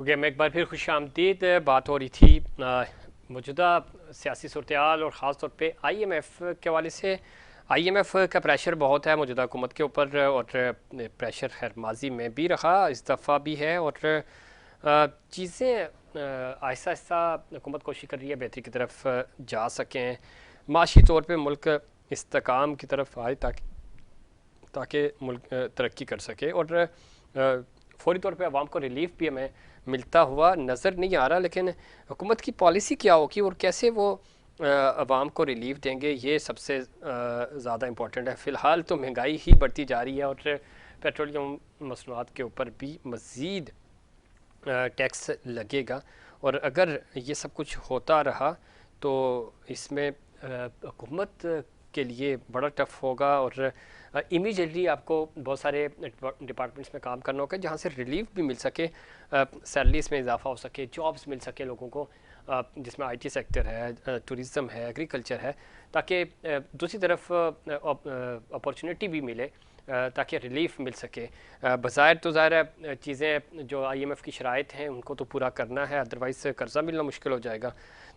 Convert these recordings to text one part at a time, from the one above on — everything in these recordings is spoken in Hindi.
प्रोग्राम में एक बार फिर खुशामदीद। बात हो रही थी मौजूदा सियासी सूरत-ए-हाल और ख़ास तौर पे आईएमएफ के हवाले से। आईएमएफ का प्रेशर बहुत है मौजूदा हुकूमत के ऊपर, और प्रेशर खैर माजी में भी रहा, इस दफ़ा भी है, और चीज़ें आहिस्ता आहिस्ता हुकूमत कोशिश कर रही है बेहतरी की तरफ जा सकें, माशी तौर पे मुल्क इस्तेकाम की तरफ आए ताकि ताकि मुल्क तरक्की कर सके। और फौरी तौर पे आवाम को रिलीफ भी हमें मिलता हुआ नज़र नहीं आ रहा, लेकिन हुकूमत की पॉलिसी क्या होगी और कैसे वो आवाम को रिलीफ देंगे, ये सबसे ज़्यादा इम्पोर्टेंट है। फ़िलहाल तो महंगाई ही बढ़ती जा रही है और पेट्रोलियम मसनूआत के ऊपर भी मज़ीद टैक्स लगेगा, और अगर ये सब कुछ होता रहा तो इसमें हुकूमत के लिए बड़ा टफ होगा, और इमीडिएटली आपको बहुत सारे डिपार्टमेंट्स में काम करना होगा जहाँ से रिलीफ भी मिल सके, सैलरीज में इजाफा हो सके, जॉब्स मिल सके लोगों को, जिसमें आईटी सेक्टर है, टूरिज़्म है, एग्रीकल्चर है, ताकि दूसरी तरफ अपॉर्चुनिटी भी मिले, ताकि रिलीफ मिल सके। बज़ाहिर तो ज़ाहिर है चीज़ें जो आईएमएफ की शराइत हैं उनको तो पूरा करना है, अदरवाइज़ कर्ज़ा मिलना मुश्किल हो जाएगा।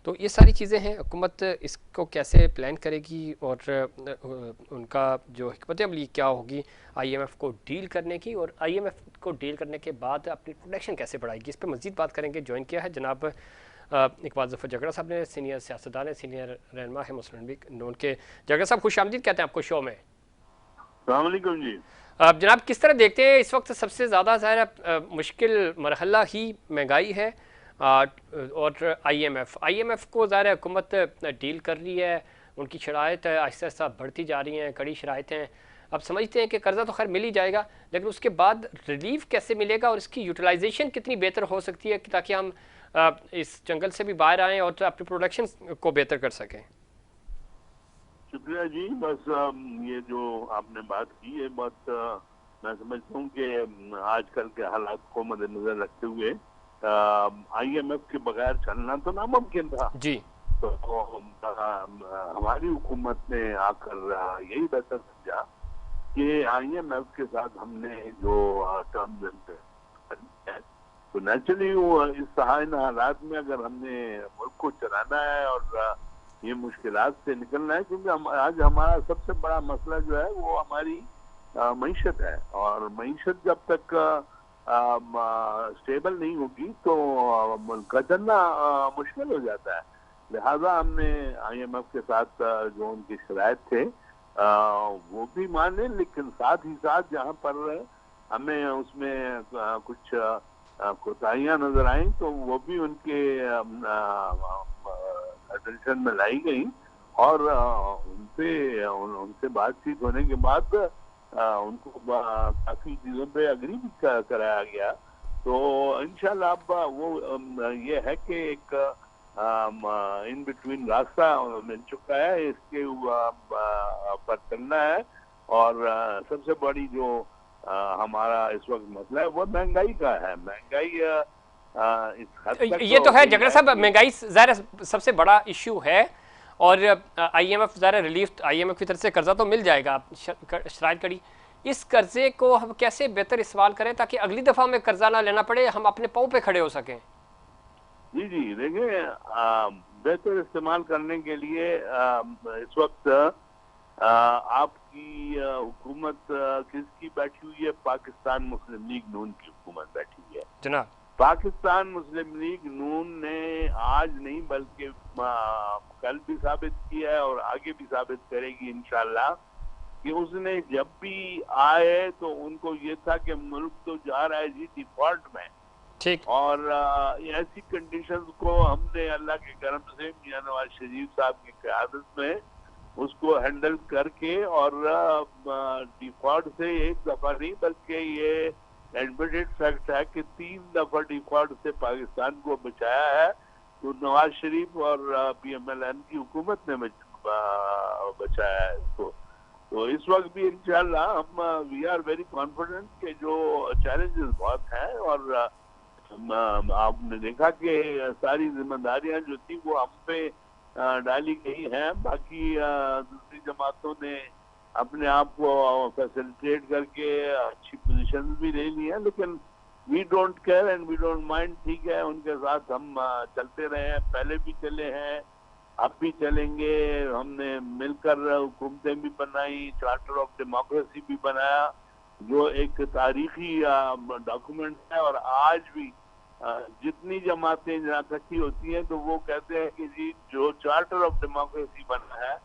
तो ये सारी चीज़ें हैं, हुकूमत इसको कैसे प्लान करेगी और उनका जो हिकमत अमली क्या होगी आईएमएफ को डील करने की, और आईएमएफ को डील करने के बाद अपनी प्रोडक्शन कैसे बढ़ाएगी, इस पर मज़ीद बात करेंगे। ज्वाइन किया है जनाब इकबाल ज़फ़र जगड़ा साहब ने, सीनियर सियासतदान है, सीनियर रहनुमा है मुस्लिम लीग नून के। जगड़ा साहब खुशामदीद कहते हैं आपको शो में। अस्सलाम वालेकुम जी। अब जनाब किस तरह देखते हैं इस वक्त सबसे ज़्यादा ज़ाहिर मुश्किल मरहला ही महंगाई है, और आईएमएफ को ज़ाहिर हुकूमत डील कर रही है, उनकी शराइत आहिस्ता आहिस्ता बढ़ती जा रही हैं, कड़ी शराइतें। अब समझते हैं कि कर्ज़ा तो खैर मिल ही जाएगा, लेकिन उसके बाद रिलीफ कैसे मिलेगा और इसकी यूटिलाइजेशन कितनी बेहतर हो सकती है ताकि हम इस जंगल से भी बाहर आएँ और अपनी प्रोडक्शन को बेहतर कर सकें। शुक्रिया जी। बस ये जो आपने बात की है बहुत मैं समझता हूँ कि आजकल के हालात को मद्देनजर रखते हुए आईएमएफ के बगैर चलना तो नामुमकिन था जी। तो हमारी हुकूमत ने आकर यही बेहतर समझा कि आईएमएफ के साथ हमने जो टर्म्स एंड तो नेचुरली इस सहायन हालात में अगर हमने मुल्क को चलाना है और ये मुश्किलात से निकलना है, क्योंकि आज हमारा सबसे बड़ा मसला जो है वो हमारी मईशत है, और मईशत जब तक स्टेबल नहीं होगी तो मुल्क का चलना मुश्किल हो जाता है। लिहाजा हमने आईएमएफ के साथ जो उनकी शराइत थे वो भी माने, लेकिन साथ ही साथ जहाँ पर हमें उसमें कुछ कोताहियां नजर आई तो वो भी उनके अटेंशन में लाई गई, और उनसे बातचीत होने के बाद उनको काफी चीजों पे अग्री भी कराया गया। तो इंशाल्लाह अब वो ये है कि एक इन बिटवीन रास्ता मिल चुका है, इसके पर चलना है। और सबसे बड़ी जो हमारा इस वक्त मसला है वो महंगाई का है। महंगाई इस हद तक ये तो है जगड़ा साहब, महंगाई ज़ाहिर सबसे बड़ा इशू है, और आईएमएफ ज़ाहिर रिलीफ आईएमएफ की तरफ से कर्जा तो मिल जाएगा, शराइत कड़ी। इस कर्जे को हम कैसे बेहतर इस्तेमाल करें ताकि अगली दफ़ा हमें कर्जा ना लेना पड़े, हम अपने पाँव पे खड़े हो सकें। जी जी, देखिए बेहतर इस्तेमाल करने के लिए इस वक्त आपकी हुकूमत किसकी बैठी हुई है? पाकिस्तान मुस्लिम लीग नून की हुकूमत बैठी हुई है जनाब। पाकिस्तान मुस्लिम लीग नून ने आज नहीं बल्कि कल भी साबित किया है और आगे भी साबित करेगी इंशाल्लाह कि उसने जब भी आए तो उनको ये था कि मुल्क तो जा रहा है जी डिफॉल्ट में, ठीक। और ऐसी कंडीशंस को हमने अल्लाह के करम से मियां नवाज शरीफ साहब की क़यादत में उसको हैंडल करके, और डिफॉल्ट से एक दफा नहीं बल्कि ये एडमिटेड फैक्ट है कि 3 दफा डिफॉल्ट से पाकिस्तान को बचाया है। तो नवाज शरीफ और पीएमएलएन की हुकूमत ने बचाया है इसको। तो इस वक्त भी इंशाल्लाह हम वी आर वेरी कॉन्फिडेंट कि जो चैलेंजेस बहुत हैं, और आपने देखा कि सारी जिम्मेदारियां जो थी वो हम पे डाली गई हैं। बाकी दूसरी जमातों ने अपने आप को फैसिलिटेट करके अच्छी पोजीशन भी ले ली है, लेकिन we don't care and we don't mind. ठीक है, उनके साथ हम चलते रहे हैं, पहले भी चले हैं, अब भी चलेंगे। हमने मिलकर हुकूमतें भी बनाई, चार्टर ऑफ डेमोक्रेसी भी बनाया, जो एक तारीखी डॉक्यूमेंट है। और आज भी जितनी जमातें जहाँ इकट्ठी होती हैं तो वो कहते हैं कि जी जो चार्टर ऑफ डेमोक्रेसी बना है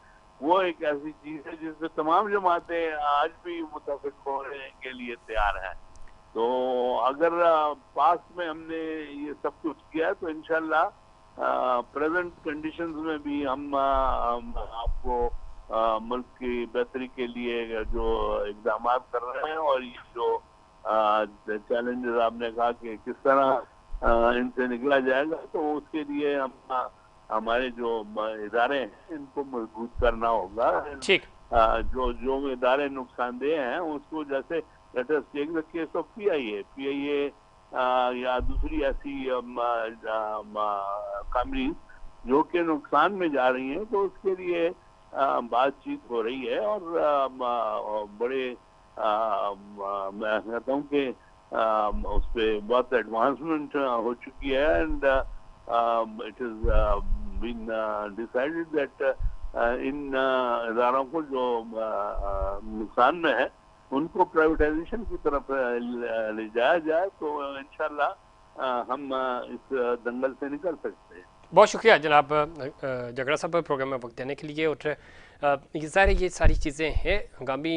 वो एक ऐसी चीज है जिससे तमाम जमातें आज भी मुतफिक होने के लिए तैयार हैं। तो अगर पास्ट में हमने ये सब कुछ किया तो इंशाल्लाह प्रेजेंट कंडीशंस में भी हम आपको मुल्क की बेहतरी के लिए जो इकदाम कर रहे हैं, और ये जो चैलेंजेस आपने कहा कि किस तरह इनसे निकला जाएगा, तो उसके लिए हम हमारे जो इदारे हैं इनको मजबूत करना होगा। ठीक। जो इदारे नुकसानदेह हैं उसको, जैसे let us take the case of PIA या दूसरी ऐसी कंपनीज जो कि नुकसान में जा रही हैं, तो उसके लिए बातचीत हो रही है। और बड़े मैं कहता हूँ कि उस पर बहुत एडवांसमेंट हो चुकी है। And it is been decided that इन इदारों को जो नुकसान में है उनको प्राइवेटाइजेशन की तरफ ले जाया जाए, तो इंशाल्लाह हम इस दंगल से निकल सकते हैं। बहुत शुक्रिया जनाब जगड़ा साहब प्रोग्राम में वक्त देने के लिए। और ये सारी चीज़ें हैं, हंगामी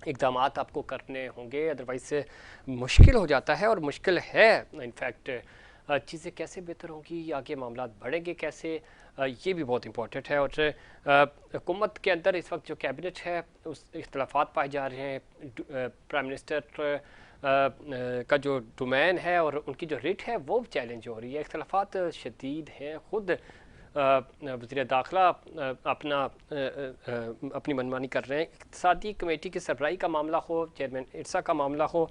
इकदाम आपको करने होंगे, अदरवाइज मुश्किल हो जाता है। और मुश्किल है इनफैक्ट, चीज़ें कैसे बेहतर होंगी, आगे मामला बढ़ेंगे कैसे, ये भी बहुत इम्पोर्टेंट है। और हुकूमत के अंदर इस वक्त जो कैबिनेट है उस इख्तलाफात पाए जा रहे हैं। प्राइम मिनिस्टर का जो डोमेन है और उनकी जो रेट है वो चैलेंज हो रही है, इख्तलाफात शदीद हैं। ख़ुद वज़ीर दाखिला अपनी मनमानी कर रहे हैं। इक़्तिसादी कमेटी की सरबराही का मामला हो, चेयरमैन इरसा का मामला हो,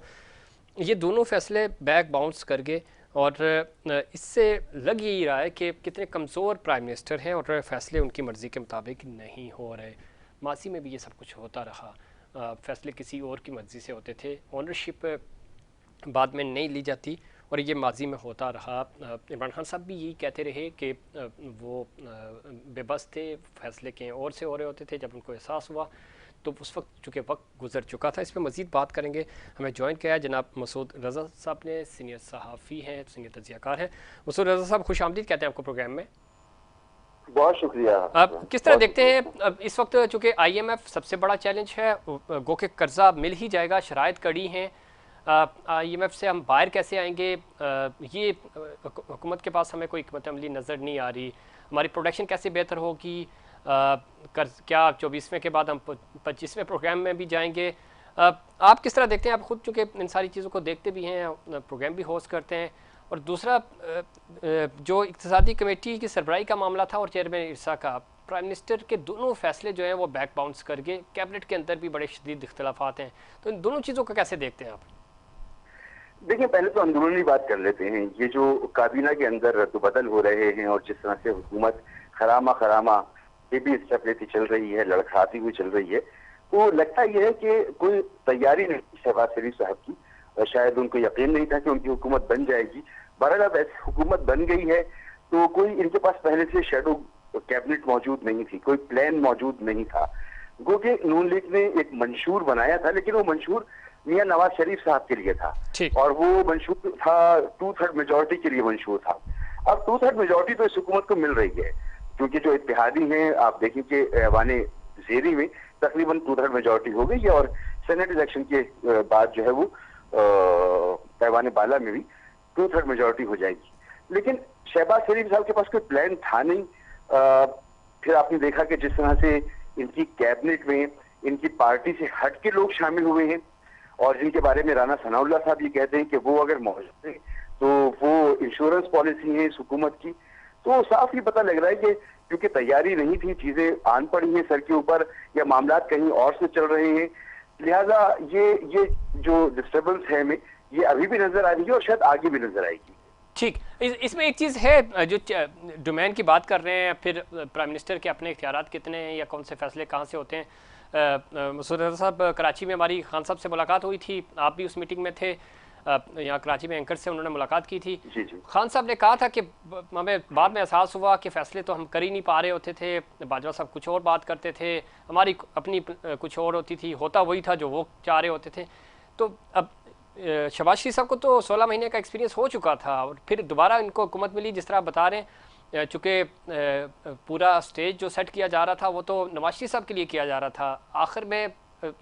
ये दोनों फैसले बैक बाउंस कर गए। और इससे लग ही रहा है कि कितने कमज़ोर प्राइम मिनिस्टर हैं और फैसले उनकी मर्ज़ी के मुताबिक नहीं हो रहे। माजी में भी ये सब कुछ होता रहा, फैसले किसी और की मर्ज़ी से होते थे, ओनरशिप बाद में नहीं ली जाती, और ये माजी में होता रहा। इमरान खान साहब भी यही कहते रहे कि वो बेबस थे, फैसले कहीं और से हो रहे होते थे। जब उनको एहसास हुआ तो उस वक्त चूँकि वक्त गुजर चुका था। इस पर मज़ीद बात करेंगे। हमें ज्वाइन किया है जनाब मसूद रज़ा साहब ने, सीनियर सहाफ़ी हैं, सीनियर तजियाकार हैं। मसूद रज़ा साहब खुश आमदीद कहते हैं आपको प्रोग्राम में। बहुत शुक्रिया। आप किस तरह देखते हैं अब इस वक्त, चूँकि IMF सबसे बड़ा चैलेंज है, गो के कर्जा मिल ही जाएगा, शराइत कड़ी हैं, IMF से हम बाहर कैसे आएंगे, ये हुकूमत के पास हमें कोई हिकमत अमली नज़र नहीं आ रही। हमारी प्रोडक्शन कैसे बेहतर होगी, क्या 24वें के बाद हम 25वें प्रोग्राम में भी जाएंगे, आप किस तरह देखते हैं? आप खुद चूँकि इन सारी चीज़ों को देखते भी हैं, प्रोग्राम भी होस्ट करते हैं। और दूसरा जो इक़्तिसादी कमेटी की सरबराही का मामला था और चेयरमैन इरसा का, प्राइम मिनिस्टर के दोनों फैसले जो हैं वो बैक बाउंस कर गए, कैबिनेट के अंदर भी बड़े शदीद इख्तलाफात हैं, तो इन दोनों चीज़ों को कैसे देखते हैं आप? देखिए, पहले तो अंदरूनी बात कर लेते हैं। ये जो काबीना के अंदर रद्द-बदल हो रहे हैं और जिस तरह से हुकूमत खरामा ये भी स्टेप लेती चल रही है, लड़खड़ाती हुई चल रही है, तो लगता यह है कि कोई तैयारी नहीं शहबाज शरीफ साहब की, और शायद उनको यकीन नहीं था कि उनकी हुकूमत बन जाएगी। बहरहाल अब ऐसी हुकूमत बन गई है तो कोई इनके पास पहले से शेडो कैबिनेट मौजूद नहीं थी, कोई प्लान मौजूद नहीं था। गो के नून लीग ने एक मंशूर बनाया था, लेकिन वो मंशूर मियां नवाज शरीफ साहब के लिए था, और वो मंशूर था 2/3 मेजोरिटी के लिए मंशूर था। अब 2/3 मेजोरिटी तो इस हुकूमत को मिल रही है, क्योंकि जो इत्तेहादी हैं, आप देखें कि ऐवान ज़ेरी में तकरीबन 2/3 मेजोरिटी हो गई है, और सेनेट इलेक्शन के बाद जो है वो ऐवान बाला में भी 2/3 मेजोरिटी हो जाएगी। लेकिन शहबाज शरीफ साहब के पास कोई प्लान था नहीं। फिर आपने देखा कि जिस तरह से इनकी कैबिनेट में इनकी पार्टी से हट के लोग शामिल हुए हैं, और जिनके बारे में राना सनाउल्लाह साहब ये कहते हैं कि वो अगर मौजूद है तो वो इंश्योरेंस पॉलिसी है इस हुकूमत की, तो साफ ही पता लग रहा है कि क्योंकि तैयारी नहीं थी, चीजें आन पड़ी हैं सर के ऊपर, या मामला कहीं और से चल रहे हैं, लिहाजा ये जो डिस्टर्बेंस है में ये अभी भी नजर आ रही है और शायद आगे भी नजर आएगी। ठीक, इसमें एक चीज़ है, जो डोमेन की बात कर रहे हैं, फिर प्राइम मिनिस्टर के अपने इख्तियारात कितने हैं या कौन से फैसले कहाँ से होते हैं। मसूद रज़ा साहब, कराची में हमारी खान साहब से मुलाकात हुई थी, आप भी उस मीटिंग में थे। यहाँ कराची में एंकर से उन्होंने मुलाकात की थी। जी जी। खान साहब ने कहा था कि हमें बाद में एहसास हुआ कि फ़ैसले तो हम कर ही नहीं पा रहे होते थे, बाजवा साहब कुछ और बात करते थे, हमारी अपनी कुछ और होती थी, होता वही था जो वो चाह रहे होते थे। तो अब शहबाज शरीफ साहब को तो 16 महीने का एक्सपीरियंस हो चुका था और फिर दोबारा इनको हुकूमत मिली, जिस तरह आप बता रहे हैं, चूँकि पूरा स्टेज जो सेट किया जा रहा था वो तो नवाज शरीफ साहब के लिए किया जा रहा था। आखिर में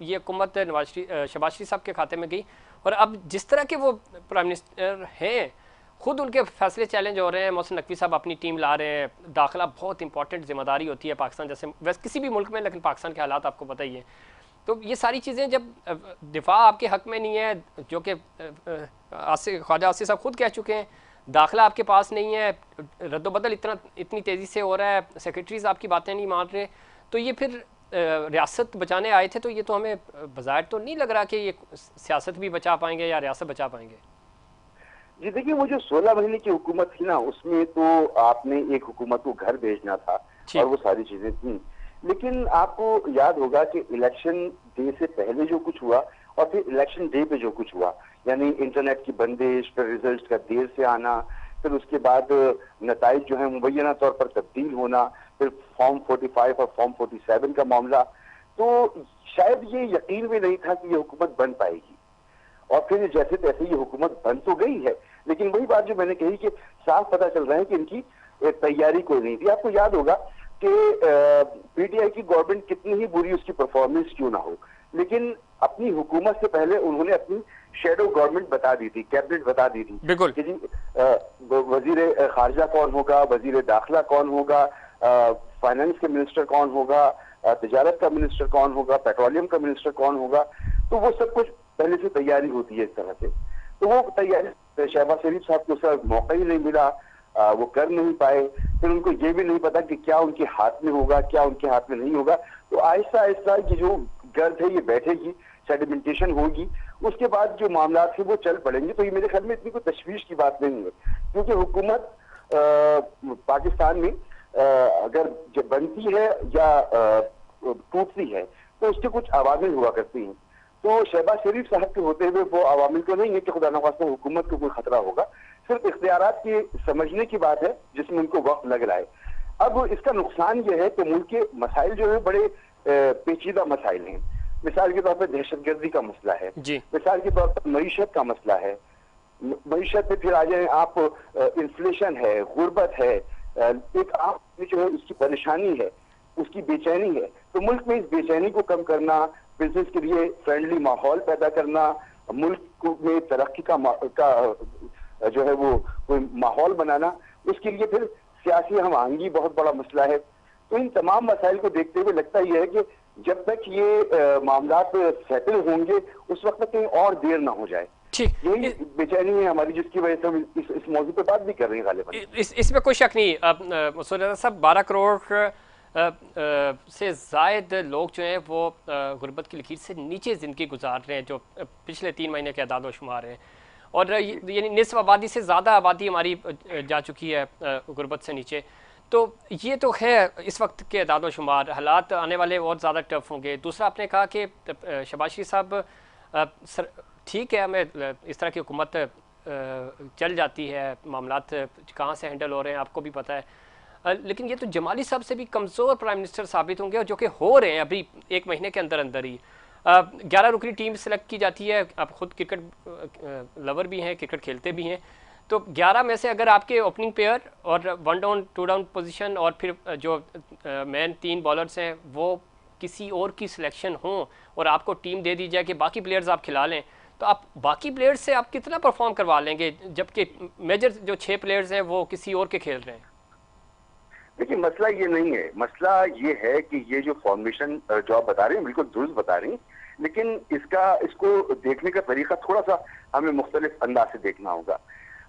ये हुकूमत शहबाज शरीफ साहब के खाते में गई और अब जिस तरह के वो प्राइम मिनिस्टर हैं, खुद उनके फैसले चैलेंज हो रहे हैं। मोहसिन नकवी साहब अपनी टीम ला रहे हैं, दाखिला बहुत इंपॉर्टेंट जिम्मेदारी होती है पाकिस्तान जैसे, वैसे किसी भी मुल्क में, लेकिन पाकिस्तान के हालात आपको पता ही है। तो ये सारी चीज़ें जब दिफा आपके हक में नहीं है, जो कि ख्वाजा आसिफ साहब खुद कह चुके हैं, दाखिला आपके पास नहीं है, रद्दोबदल इतनी तेज़ी से हो रहा है, सेक्रेटरीज आपकी बातें नहीं मान रहे, तो ये फिर रियासत बचाने आए थे, तो ये तो हमें बाज़ाहिर तो नहीं लग रहा कि ये सियासत भी बचा पाएंगे या रियासत बचा पाएंगे। जी देखिए, वो जो 16 महीने की हुकूमत थी ना, उसमें तो आपने एक हुकूमत को घर भेजना था और वो सारी चीजें थी। लेकिन आपको याद होगा कि इलेक्शन डे से पहले जो कुछ हुआ और फिर इलेक्शन डे पे जो कुछ हुआ, यानी इंटरनेट की बंदिश, फिर रिजल्ट का देर से आना, फिर उसके बाद नताइज जो है मुबैना तौर पर तब्दील होना, फिर फॉर्म 45 और फॉर्म 47 का मामला, तो शायद ये यकीन भी नहीं था कि ये हुकूमत बन पाएगी। और फिर जैसे तैसे ये हुकूमत बन तो गई है, लेकिन वही बात जो मैंने कही कि साफ पता चल रहा है कि इनकी तैयारी कोई नहीं थी। आपको याद होगा कि पीटीआई की गवर्नमेंट कितनी ही बुरी उसकी परफॉर्मेंस क्यों ना हो, लेकिन अपनी हुकूमत से पहले उन्होंने अपनी शेडो गवर्नमेंट बता दी थी, कैबिनेट बता दी थी कि जी वजीर खारजा कौन होगा, वजीर दाखिला कौन होगा, फाइनेंस के मिनिस्टर कौन होगा, तिजारत का मिनिस्टर कौन होगा, पेट्रोलियम का मिनिस्टर कौन होगा। तो वो सब कुछ पहले से तैयारी होती है इस तरह से। तो वो तैयारी शहबाज शरीफ साहब को सर मौका ही नहीं मिला, वो कर नहीं पाए। फिर उनको ये भी नहीं पता कि क्या उनके हाथ में होगा, क्या उनके हाथ में नहीं होगा। तो आहिस्ता आहिस्ता ये जो गर्द है ये बैठेगी, सेडिमेंटेशन होगी, उसके बाद जो मामला थे वो चल पड़ेंगे। तो ये मेरे ख्याल में इतनी कोई तशवीश की बात नहीं है, क्योंकि हुकूमत पाकिस्तान में अगर जब बनती है या टूटती है तो उसके कुछ अवामिल हुआ करती हैं। तो शहबाज शरीफ साहब के होते हुए वो अवामिल तो नहीं है कि खुदा न खास्ता हुकूमत को कोई खतरा होगा, सिर्फ इख्तियारात की समझने की बात है जिसमें उनको वक्त लग रहा है। अब इसका नुकसान ये है कि मुल्क के मसाइल जो है बड़े पेचीदा मसाइल हैं। मिसाल के तौर पर दहशतगर्दी का मसला है, मिसाल के तौर पर मईशत का मसला है, मईशत में फिर आ जाए आप, इन्फ्लेशन है, गुर्बत है, एक आप जो है उसकी परेशानी है, उसकी बेचैनी है। तो मुल्क में इस बेचैनी को कम करना, बिजनेस के लिए फ्रेंडली माहौल पैदा करना, मुल्क में तरक्की का जो है वो कोई माहौल बनाना, उसके लिए फिर सियासी हम आहंगी बहुत बड़ा मसला है। तो इन तमाम मसाइल को देखते हुए लगता यह है कि जब तक ये मामला सेटल होंगे उस वक्त तक कहीं और देर ना हो जाए। यही बेचैनी है हमारी, जिसकी वजह से हम इस मौजू पे बात भी कर रहे हैं गालिबन। इसमें कोई शक नहीं। अब साहब 12 करोड़ से ज़ायद लोग जो हैं वो गुर्बत की लकीर से नीचे ज़िंदगी गुजार रहे हैं, जो पिछले 3 महीने के अदाद व शुमार हैं, और यानी निस्फ आबादी से ज़्यादा आबादी हमारी जा चुकी है गुर्बत से नीचे। तो ये तो है इस वक्त के अदाद व शुमार, हालात आने वाले और ज़्यादा टफ होंगे। दूसरा आपने कहा कि शहबाज शरीफ साहब ठीक है, हमें इस तरह की हुकूमत चल जाती है, मामलात कहाँ से हैंडल हो रहे हैं आपको भी पता है, लेकिन ये तो जमाली साहब से भी कमज़ोर प्राइम मिनिस्टर साबित होंगे, और जो कि हो रहे हैं अभी 1 महीने के अंदर अंदर ही। 11 रुकनी टीम सेलेक्ट की जाती है, आप खुद क्रिकेट लवर भी हैं, क्रिकेट खेलते भी हैं, तो 11 में से अगर आपके ओपनिंग पेयर और 1 डाउन 2 डाउन पोजीशन और फिर जो मेन 3 बॉलर्स हैं वो किसी और की सिलेक्शन हो और आपको टीम दे दी जाए कि बाकी प्लेयर्स आप खिला लें, तो आप बाकी प्लेयर्स से आप कितना परफॉर्म करवा लेंगे, जबकि मेजर जो 6 प्लेयर्स हैं वो किसी और के खेल रहे हैं। देखिए, मसला ये नहीं है, मसला ये है कि ये जो फॉर्मेशन जो आप बता रहे हैं बिल्कुल दुरुस्त बता रही हैं, लेकिन इसको देखने का तरीका थोड़ा सा हमें मुख्तलिफ अंदाज से देखना होगा।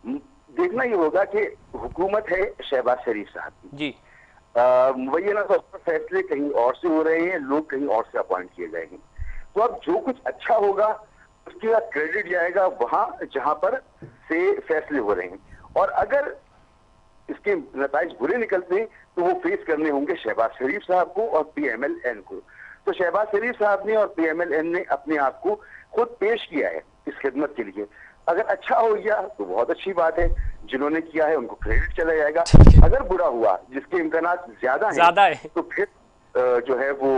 देखना ये होगा कि हुकूमत है शहबाज शरीफ साहब की जी, मुबैना तौर पर फैसले कहीं और से हो रहे हैं, लोग कहीं और से अपॉइंट किए गए हैं। तो अब जो कुछ अच्छा होगा उसका क्रेडिट जाएगा वहां जहां पर से फैसले हो रहे हैं, और अगर इसके नताइज बुरे निकलते हैं तो वो फेस करने होंगे शहबाज शरीफ साहब को और PMLN को। तो शहबाज शरीफ साहब ने और PMLN ने अपने आप को खुद पेश किया है इस खिदमत के लिए। अगर अच्छा हो गया तो बहुत अच्छी बात है, जिन्होंने किया है उनको क्रेडिट चला जाएगा। अगर बुरा हुआ, जिसके इम्कानात ज्यादा है तो फिर जो है वो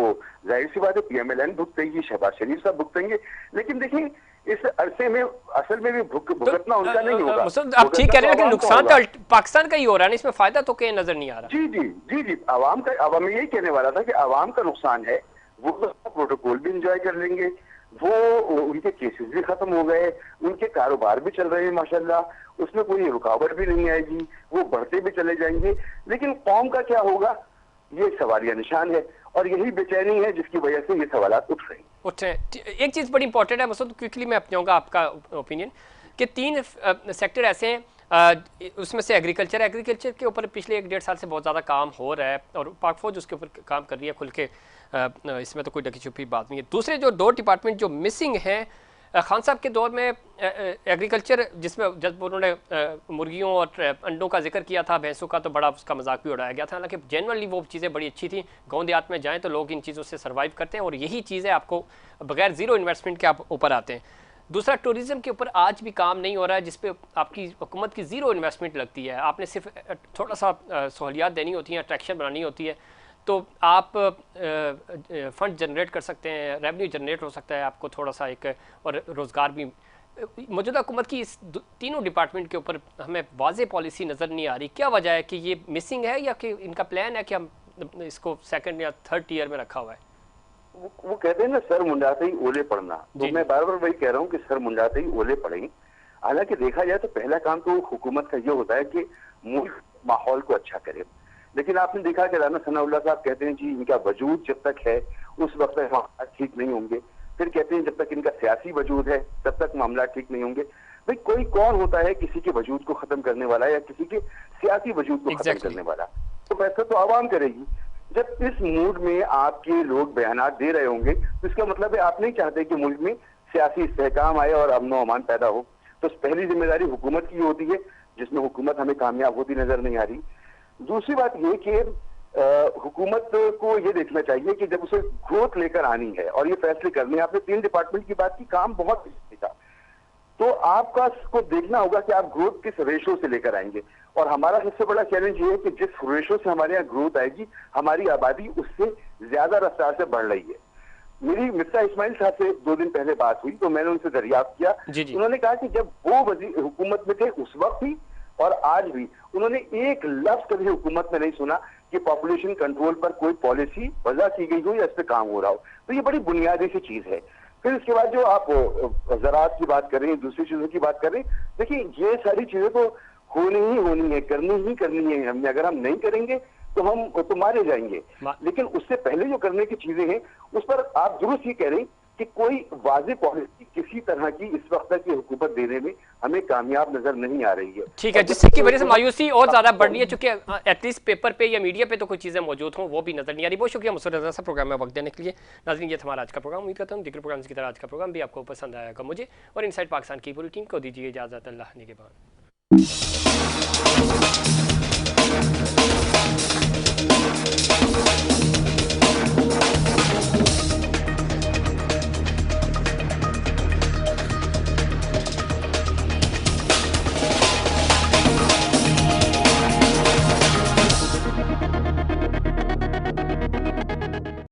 जाहिर सी बात है PMLN भुगतेगी, शहबाज शरीफ साहब भुगतेंगे। लेकिन देखिए इस अरसे में असल में भी भुगतना उनका नहीं होगा। आप ठीक कह रहे हैं, लेकिन नुकसान तो पाकिस्तान का ही हो रहा है ना, इसमें फायदा तो कहीं नजर नहीं आ रहा। जी जी जी जी, आवाम में यही कहने वाला था कि आवाम का नुकसान है, वो प्रोटोकॉल भी इंजॉय कर लेंगे, वो उनके केसेस भी खत्म हो गए, उनके कारोबार भी चल रहे हैं माशाल्लाह, उसमें कोई रुकावट भी नहीं आएगी, वो बढ़ते भी चले जाएंगे। लेकिन कौम का क्या होगा, ये सवालिया निशान है, और यही बेचैनी है जिसकी वजह से ये सवाल उठ रहे हैं। एक चीज बड़ी इंपॉर्टेंट है मसूद, क्विकली मैं अपनाऊंगा आपका ओपिनियन, कि 3 सेक्टर ऐसे हैं, उसमें से एग्रीकल्चर के ऊपर पिछले 1-1.5 साल से बहुत ज़्यादा काम हो रहा है और पाक फौज उसके ऊपर काम कर रही है खुल के, इसमें तो कोई ढकी छुपी बात नहीं है। दूसरे जो 2 डिपार्टमेंट जो मिसिंग हैं, खान साहब के दौर में एग्रीकल्चर, जिसमें जब उन्होंने मुर्गियों और अंडों का जिक्र किया था, भैंसों का, तो बड़ा उसका मजाक भी उड़ाया गया था। हालांकि जनरली वो चीज़ें बड़ी अच्छी थी, गाँव देहात में जाएँ तो लोग इन चीज़ों से सर्वाइव करते हैं और यही चीज़ें आपको बगैर ज़ीरो इन्वेस्टमेंट के आप ऊपर आते हैं। दूसरा, टूरिज्म के ऊपर आज भी काम नहीं हो रहा है, जिसपे आपकी हुकूमत की ज़ीरो इन्वेस्टमेंट लगती है। आपने सिर्फ थोड़ा सा सहूलियात देनी होती हैं, अट्रैक्शन बनानी होती है, तो आप फंड जनरेट कर सकते हैं, रेवेन्यू जनरेट हो सकता है आपको थोड़ा सा एक, और रोज़गार भी। मौजूदा हुकूमत की इस तीनों डिपार्टमेंट के ऊपर हमें वाज़ेह पॉलिसी नज़र नहीं आ रही। क्या वजह है कि ये मिसिंग है, या कि इनका प्लान है कि हम इसको 2nd या 3rd टियर में रखा हुआ है? वो कहते हैं ना, सर मुंडाते ही ओले पड़ना, तो मैं बार बार वही कह रहा हूँ कि सर मुंडाते ही ओले पड़ेंगे। हालांकि देखा जाए तो पहला काम तो हुकूमत का ये होता है कि मुल्क माहौल को अच्छा करे। लेकिन आपने देखा कि राना सनाउल्लाह साहब कहते हैं जी इनका वजूद जब तक है उस वक्त तक मामला ठीक नहीं होंगे, फिर कहते हैं जब तक इनका सियासी वजूद है तब तक मामला ठीक नहीं होंगे। भाई कोई कौन होता है किसी के वजूद को खत्म करने वाला या किसी के सियासी वजूद को खत्म करने वाला? तो फैसला तो आवाम करेगी। जब इस मूड में आपके लोग बयानात दे रहे होंगे तो इसका मतलब है आप नहीं चाहते कि मुल्क में सियासी इस्तेहकाम आए और अमन व अमान पैदा हो। तो पहली जिम्मेदारी हुकूमत की होती है, जिसमें हुकूमत हमें कामयाब होती नजर नहीं आ रही। दूसरी बात ये कि हुकूमत को ये देखना चाहिए कि जब उसे ग्रोथ लेकर आनी है और ये फैसले करने, आपने 3 डिपार्टमेंट की बात की, काम बहुत था, तो आपका को देखना होगा कि आप ग्रोथ किस रेशो से लेकर आएंगे। और हमारा सबसे बड़ा चैलेंज ये है कि जिस रेशो से हमारे यहाँ ग्रोथ आएगी, हमारी आबादी उससे ज्यादा रफ्तार से बढ़ रही है। मेरी मिर्जा इस्माइल साहब से 2 दिन पहले बात हुई तो मैंने उनसे दरियाफ्त किया, उन्होंने कहा कि जब वो वजीर हुकूमत में थे उस वक्त भी और आज भी उन्होंने एक लफ्ज कभी हुकूमत में नहीं सुना कि पॉपुलेशन कंट्रोल पर कोई पॉलिसी वजह की गई हो या इस पर काम हो रहा हो। तो ये बड़ी बुनियादी सी चीज है। फिर इसके बाद जो आप ज़राअत की बात कर रहे हैं, दूसरी चीजों की बात कर रहे हैं, देखिए ये सारी चीजें तो होनी है, करनी है हमने। अगर हम नहीं करेंगे तो हम तो मारे जाएंगे। लेकिन उससे पहले जो करने की चीजें हैं उस पर आप दुरुस्त ये कह रहे हैं कि कोई वाज़ेह पॉलिसी किसी तरह की इस वक्त तक की हुकूमत देने में हमें कामयाब नजर नहीं आ रही है। ठीक है, जिसकी वजह से मायूसी और ज्यादा बढ़ रही है, चूंकि एटलीस्ट पेपर पे या मीडिया पे तो कोई चीजें मौजूद हों वो भी नजर नहीं आ रही। बहुत शुक्रिया मुसर्रद रज़ा साहब प्रोग्राम में वक्त देने के लिए। नाज़रीन, ये था हमारा आज का प्रोग्राम। उम्मीद करता हूँ दीगर प्रोग्राम की तरह आज का प्रोग्राम भी आपको पसंद आएगा। मुझे और इनसाइड पाकिस्तान की पूरी टीम को दीजिए इजाजत। अल्लाह निगहबान।